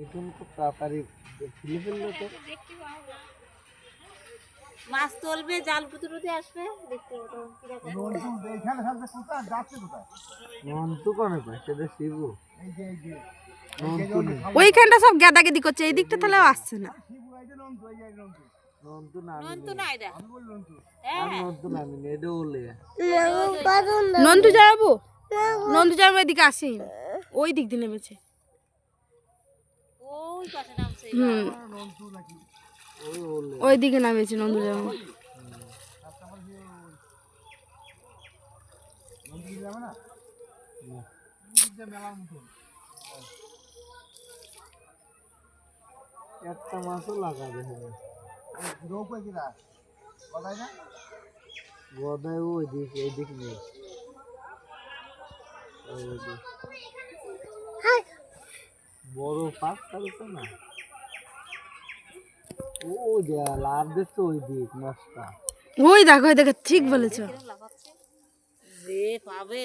এখন খুব তাড়াতাড়ি ফেলে ফেললো তো। মাছ তুলবে, জাল পুতুলতে আসবে, দেখতে নন্তু কোনে পায় সেটা শিবু। ওইখানটা সব গেদাগেদি করছে, এই দিকটা তাহলে আসছে না। নন্তু না নন্তু না এটা। নন্তু না আমি নেডে বলে নন্দু যাবো, নন্দু যাবো, এদিকে আসি, ওই দিক দিয়ে নেমেছে। ওই পাশে নামছে। ওই বলে ওই দিকে নামেছে নন্দু যাবো। একটা মাছও লাগাবে গদাই ওই দিক এই দিক নিয়ে বড় পাক থাকছে না। ও যে লাভ দিচ্ছে ওই দিক মাছটা। ওই দেখো, ওই দেখো, ঠিক বলেছো। যে পাবে